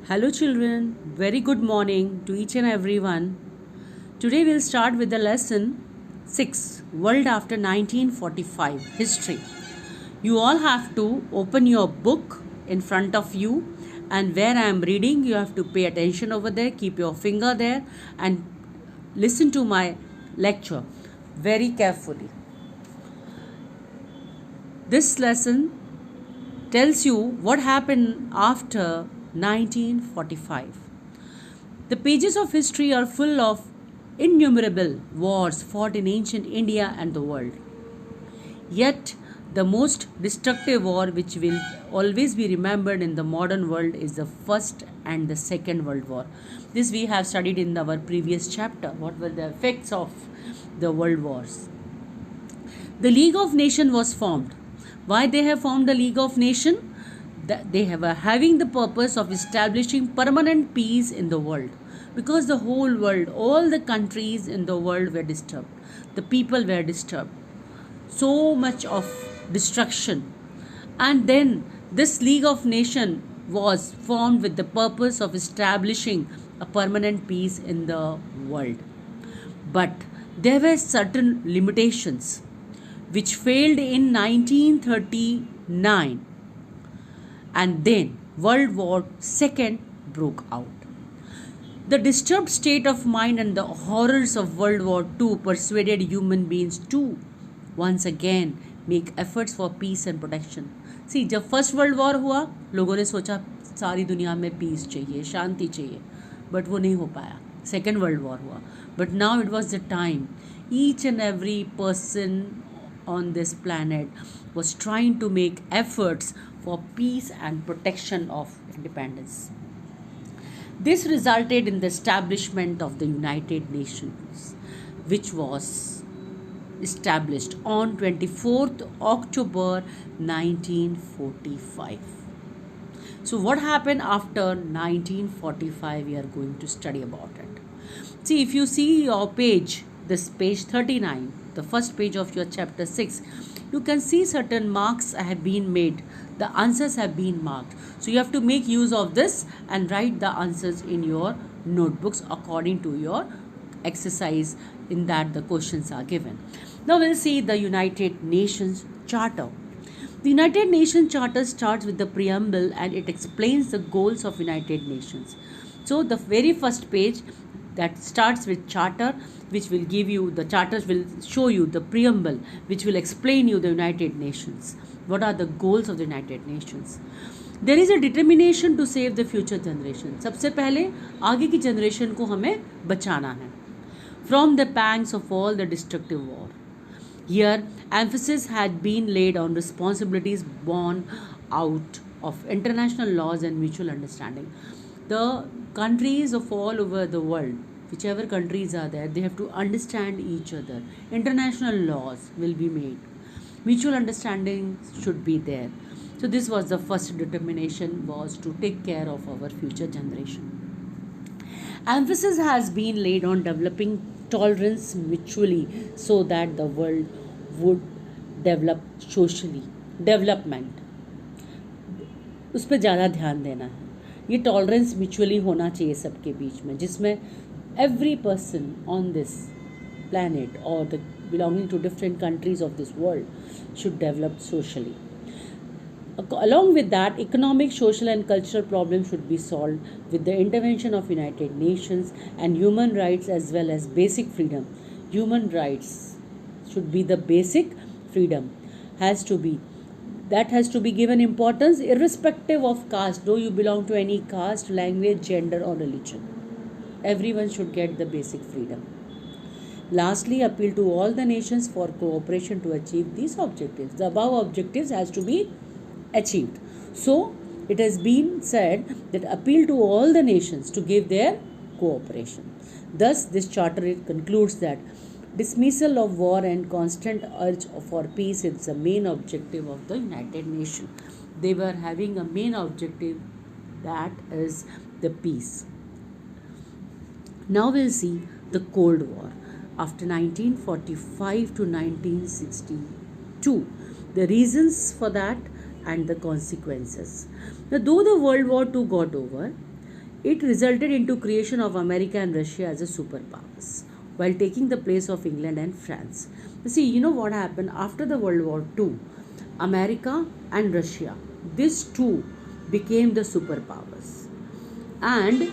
Hello, children. Very good morning to each and everyone. Today we'll start with the lesson 6 World after 1945 History. You all have to open your book in front of you, and where I am reading, you have to pay attention over there, keep your finger there, and listen to my lecture very carefully. This lesson tells you what happened after 1945. The pages of history are full of innumerable wars fought in ancient India and the world. Yet, the most destructive war which will always be remembered in the modern world is the First and the Second World War. This we have studied in our previous chapter. What were the effects of the world wars? The League of Nations was formed. Why they have formed the League of Nations? They were having the purpose of establishing permanent peace in the world, because the whole world, all the countries in the world were disturbed. The people were disturbed. So much of destruction. And then this League of Nations was formed with the purpose of establishing a permanent peace in the world. But there were certain limitations which failed in 1939, and then World War II broke out. The disturbed state of mind and the horrors of World War II persuaded human beings to once again make efforts for peace and protection. See, जब first world war हुआ, लोगों ने सोचा सारी दुनिया में piece चाहिए, शांति चाहिए, बट वो नहीं हो पाया. सेकेंड वर्ल्ड वॉर हुआ, but now it was the time each and every person on this planet was trying to make efforts for peace and protection of independence. This resulted in the establishment of the United Nations, which was established on 24th October 1945. So what happened after 1945? We are going to study about it. See, if you see your page, this page 39, the first page of your chapter 6, you can see certain marks have been made. The answers have been marked. So you have to make use of this and write the answers in your notebooks according to your exercise in that the questions are given. Now we'll see the United Nations Charter. The United Nations Charter starts with the preamble and it explains the goals of United Nations. So the very first page that starts with charter, which will give you, the charters will show you the preamble, which will explain you the United Nations. What are the goals of the United Nations? There is a determination to save the future generation. सबसे पहले आगे की generation को हमें बचाना है from the pangs of all the destructive war. Here, emphasis had been laid on responsibilities born out of international laws and mutual understanding. The countries of all over the world, whichever countries are there, they have to understand each other. International laws will be made. Mutual understanding should be there. So this was the first determination, was to take care of our future generation. Emphasis has been laid on developing tolerance mutually so that the world would develop socially. Development, उस पर ज़्यादा ध्यान देना है. ये tolerance mutually होना चाहिए सबके बीच में, जिसमें every person on this planet or the belonging to different countries of this world should develop socially. Along with that, economic, social and cultural problems should be solved with the intervention of United Nations, and human rights as well as basic freedom. Human rights should be the basic freedom, has to be given importance irrespective of caste, though you belong to any caste, language, gender or religion. Everyone should get the basic freedom. Lastly, appeal to all the nations for cooperation to achieve these objectives. The above objectives has to be achieved. So, it has been said that appeal to all the nations to give their cooperation. Thus, this charter concludes that dismissal of war and constant urge for peace is the main objective of the United Nations. They were having a main objective, that is the peace. Now we'll see the Cold War after 1945 to 1962, the reasons for that and the consequences. Now, though the World War II got over, It resulted into creation of America and Russia as a superpowers while taking the place of England and France. See, you know what happened after the World War II? America and Russia, these two became the superpowers. And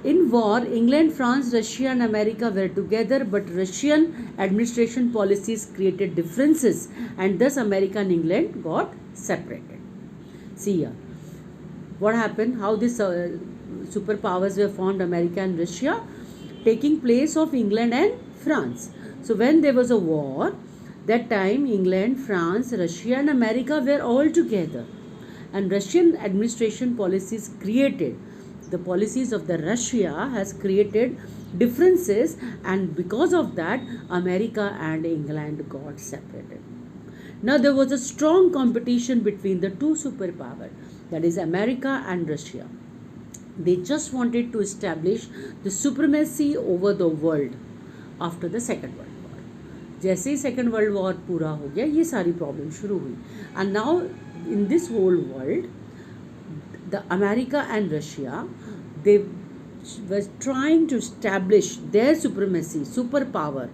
in war, England, France, Russia, and America were together, but Russian administration policies created differences, and thus America and England got separated. See here, what happened? How these superpowers were formed, America and Russia, taking place of England and France. So when there was a war, that time England, France, Russia, and America were all together, and Russian administration policies created, the policies of the Russia has created differences, and because of that America and England got separated. Now there was a strong competition between the two superpowers, that is America and Russia. They just wanted to establish the supremacy over the world after the Second World War. जैसे ही second world war पूरा हो गया ये सारी problem शुरू हुई, and now in this whole world the America and Russia, they were trying to establish their supremacy, superpower.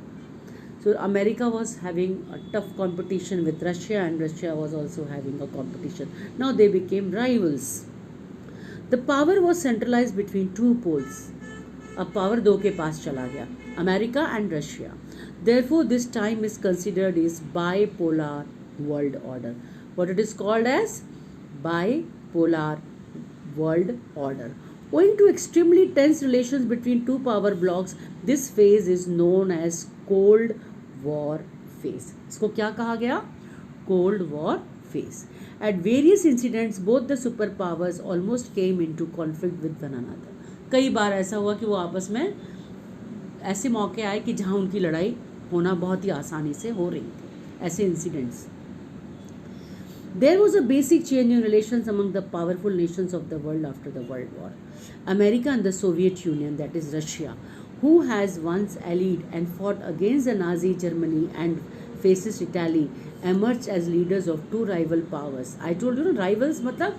So America was having a tough competition with Russia, and Russia was also having a competition. Now they became rivals. The power was centralized between two poles. अब power दो के पास चला गया, America and Russia. Therefore this time is considered is bipolar world order. What it is called as bipolar world order. Owing to extremely tense relations between two power blocks, this phase is known as Cold War phase. इसको क्या कहा गया? Cold War phase. At various incidents, both the superpowers almost came into conflict with one another. कई बार ऐसा हुआ कि वो आपस में ऐसे मौके आए कि जहाँ उनकी लड़ाई होना बहुत ही आसानी से हो रही थी, ऐसे incidents. There was a basic change in relations among the powerful nations of the world after the World War. America and the Soviet Union, that is Russia, who has once allied and fought against the Nazi Germany and fascist Italy, emerged as leaders of two rival powers. I told you, rivals matlab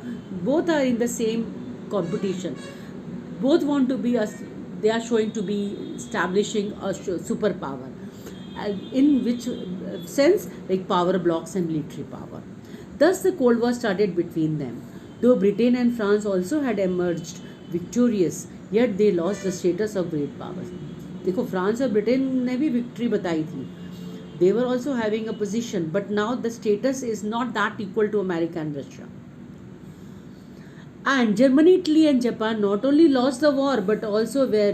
both are in the same competition. Both want to be, they are showing to be establishing a superpower. In which sense? Like power blocks and military power. Thus the Cold War started between them. Though Britain and France also had emerged victorious, yet they lost the status of great powers. देखो France और Britain ने भी victory बताई थी. They were also having a position, but now the status is not that equal to America and Russia. And Germany, Italy and Japan not only lost the war but also were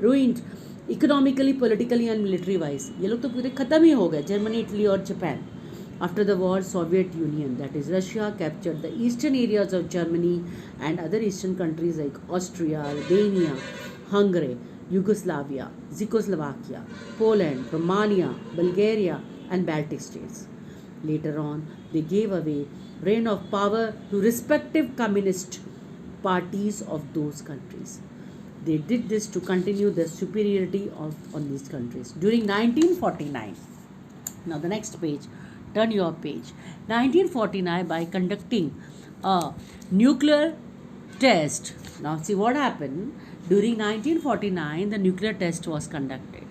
ruined economically, politically and military wise. ये लोग तो पूरे खत्म ही हो गए, Germany, Italy और Japan. After the war, Soviet Union, that is Russia, captured the eastern areas of Germany and other eastern countries like Austria, Albania, Hungary, Yugoslavia, Czechoslovakia, Poland, Romania, Bulgaria and Baltic states. Later on, they gave away reign of power to respective communist parties of those countries. They did this to continue the superiority on these countries. During 1949, now the next page, turn your page. 1949, by conducting a nuclear test. Now see what happened. During 1949, the nuclear test was conducted.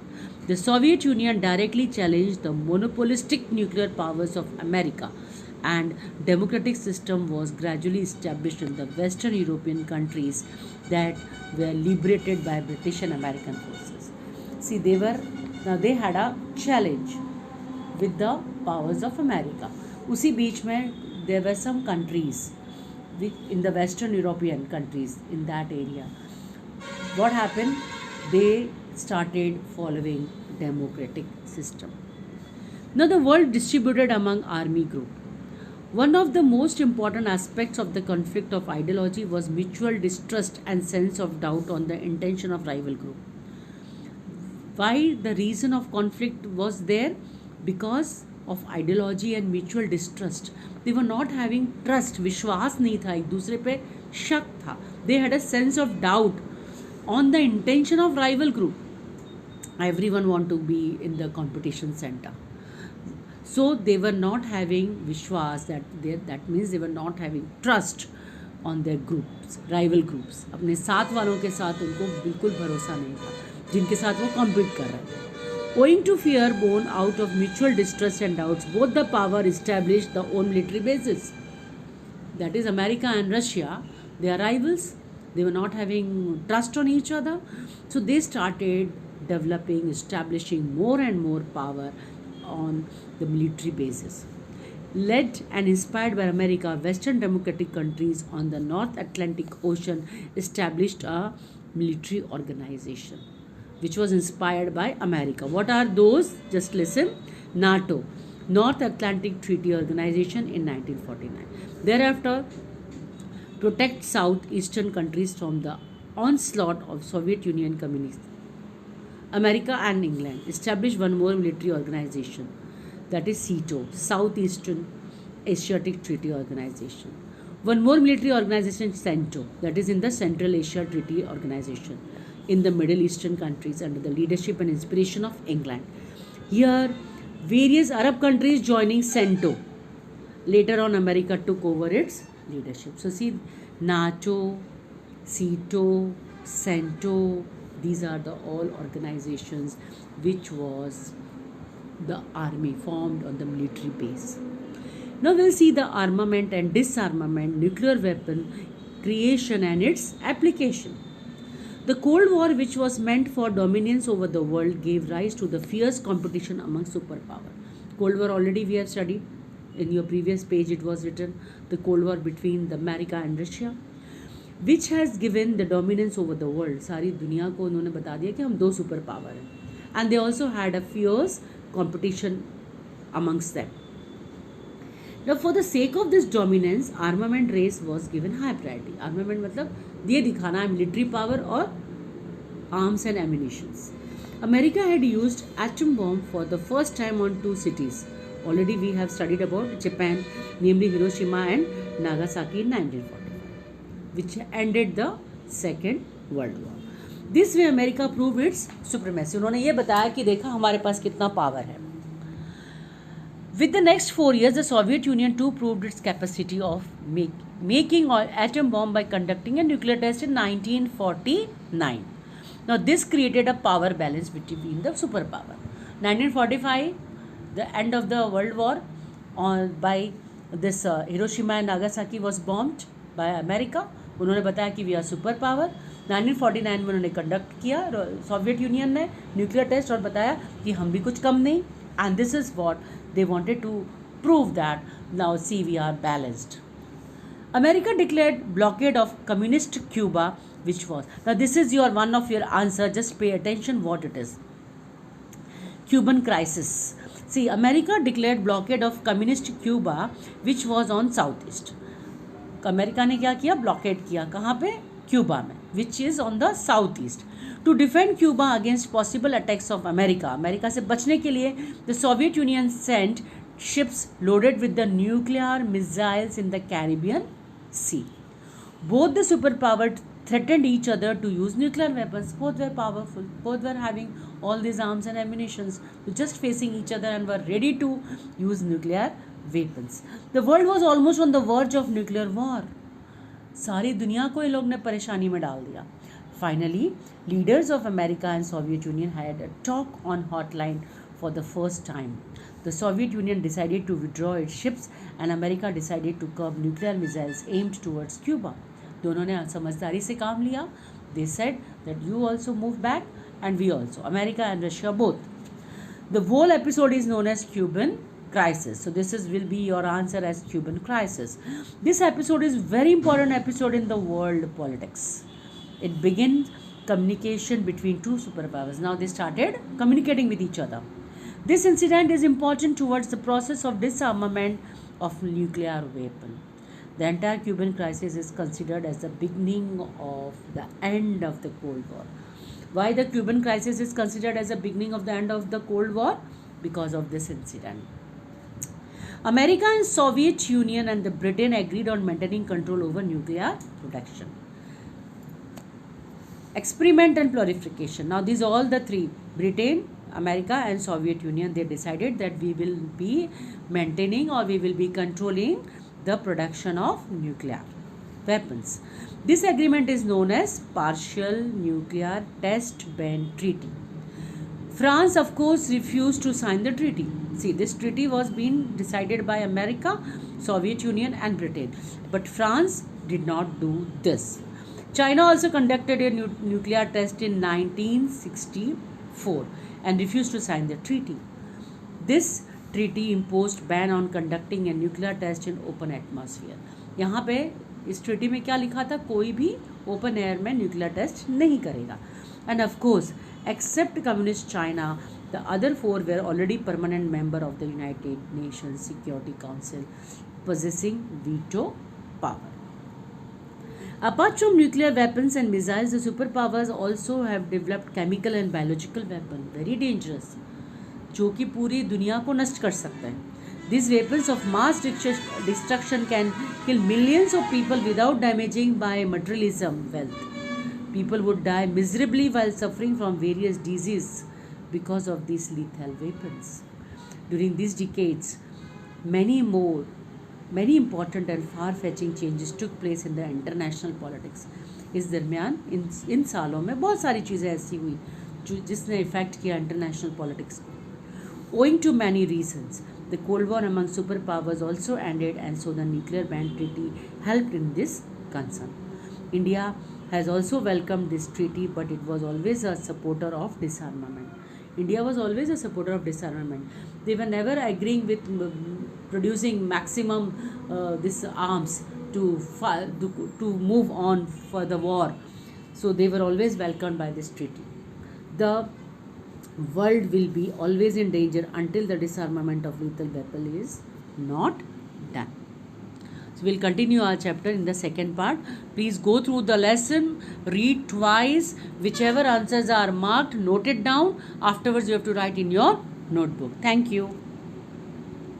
The Soviet Union directly challenged the monopolistic nuclear powers of America, and democratic system was gradually established in the Western European countries that were liberated by British and American forces. See, they had a challenge with the powers of America. उसी बीच में there were some countries in the Western European countries in that area. What happened? They started following democratic system. Now the world distributed among army group. One of the most important aspects of the conflict of ideology was mutual distrust and sense of doubt on the intention of rival group. Why the reason of conflict was there? Because of ideology and mutual distrust. They were not having trust, विश्वास नहीं था, एक दूसरे पे शक था. They had a sense of doubt on the intention of rival group. Everyone want to be in the competition center. So they were not having vishwas, that means they were not having trust on their groups, rival groups. अपने साथ वालों के साथ उनको बिल्कुल भरोसा नहीं था, जिनके साथ वो कॉम्पीट कर रहे थे। Owing to fear born out of mutual distrust and doubts, both the power established their own military bases. That is, America and Russia, they are rivals. They were not having trust on each other. So they started developing, establishing more and more power on the military bases. Led and inspired by America, Western democratic countries on the North Atlantic Ocean established a military organization which was inspired by America. What are those? Just listen. NATO, North Atlantic Treaty Organization in 1949. Thereafter, protect southeastern countries from the onslaught of Soviet Union communists. America and England established one more military organization, that is SEATO, Southeastern Asiatic Treaty Organization. One more military organization, CENTO, that is in the Central Asia Treaty Organization, in the Middle Eastern countries under the leadership and inspiration of England. Here, various Arab countries joining CENTO. Later on, America took over its leadership. So see, NATO, CETO, CENTO, these are the all organizations which was the army formed on the military base. Now we'll see the armament and disarmament, nuclear weapon creation and its application. The Cold War, which was meant for dominance over the world, gave rise to the fierce competition among superpowers. Cold War already we have studied. In your previous page it was written, the Cold War between the America and Russia, which has given the dominance over the world. सारी दुनिया को उन्होंने बता दिया कि हम दो super power हैं. And they also had a fierce competition amongst them. Now for the sake of this dominance, armament race was given high priority. Armament मतलब ये दिखाना है military power और arms and ammunitions. America had used atom bomb for the first time on two cities. Already we have studied about Japan, namely Hiroshima and Nagasaki in 1945, which ended the Second World War. This way America proved its supremacy. उन्होंने ये बताया कि देखा हमारे पास कितना power है. With the next 4 years, the Soviet Union too proved its capacity of making an atom bomb by conducting a nuclear test in 1949. Now, this created a power balance between the superpower. 1945, the end of the World War, by this Hiroshima and Nagasaki was bombed by America. उन्होंने बताया कि we are super power. 1949 में उन्होंने conduct किया Soviet union ने nuclear test और बताया कि हम भी कुछ कम नहीं. And this is what they wanted to prove, that now see we are balanced. America declared blockade of communist Cuba, which was, now this is your one of your answer, just pay attention what it is. Cuban crisis. See, America declared blockade of communist Cuba, which was on southeast. America ने क्या किया? Blockade किया. कहाँ पे? Cuba में, which is on the south east. To defend Cuba against possible attacks of America, America से बचने के लिए the Soviet Union sent ships loaded with the nuclear missiles in the Caribbean Sea. Both the superpowers threatened each other to use nuclear weapons. Both were powerful. Both were having all these arms and ammunitions, just facing each other and were ready to use nuclear weapons. The world was almost on the verge of nuclear war. सारी दुनिया को ये लोग ने परेशानी में डाल दिया. Finally, leaders of America and Soviet Union had a talk on hotline for the first time. The Soviet Union decided to withdraw its ships and America decided to curb nuclear missiles aimed towards Cuba. दोनों ने समझदारी से काम लिया. They said that you also move back and we also, America and Russia both. The whole episode is known as Cuban crisis. So this will be your answer as Cuban crisis. This episode is very important episode in the world politics. It begins communication between two superpowers. Now they started communicating with each other. This incident is important towards the process of disarmament of nuclear weapon. The entire Cuban crisis is considered as the beginning of the end of the Cold War. Why the Cuban crisis is considered as the beginning of the end of the Cold War? Because of this incident. America and Soviet Union and the Britain agreed on maintaining control over nuclear production. Experiment and proliferation. Now these all the three, Britain, America and Soviet Union, they decided that we will be maintaining or we will be controlling the production of nuclear. weapons. This agreement is known as Partial Nuclear Test Ban Treaty. France, of course, refused to sign the treaty. See, this treaty was being decided by America, Soviet Union, and Britain, but France did not do this. China also conducted a nuclear test in 1964 and refused to sign the treaty. This treaty imposed ban on conducting a nuclear test in open atmosphere. यहाँ पे इस treaty में क्या लिखा था, कोई भी open air में nuclear test नहीं करेगा. And of course, except Communist China, the other four were already permanent member of the United Nations Security Council, possessing veto power. Apart from nuclear weapons and missiles, the superpowers also have developed chemical and biological weapons, very dangerous, जो कि पूरी दुनिया को नष्ट कर सकता है. These weapons of mass destruction can kill millions of people without damaging by materialism wealth. People would die miserably while suffering from various diseases because of these lethal weapons. During these decades, many important and far-fetching changes took place in the international politics. इस दरमियान इन सालों में बहुत सारी चीज़ें ऐसी हुई जिसने इफेक्ट किया इंटरनेशनल पॉलिटिक्स को. Owing to many reasons, the Cold War among superpowers also ended, and so the nuclear ban treaty helped in this concern. India has also welcomed this treaty, but it was always a supporter of disarmament. India was always a supporter of disarmament. They were never agreeing with producing maximum this arms to move on for the war. So they were always welcomed by this treaty. The world will be always in danger until the disarmament of lethal weapon is not done. So we'll continue our chapter in the second part. Please go through the lesson, read twice, whichever answers are marked, note it down. Afterwards you have to write in your notebook. Thank you.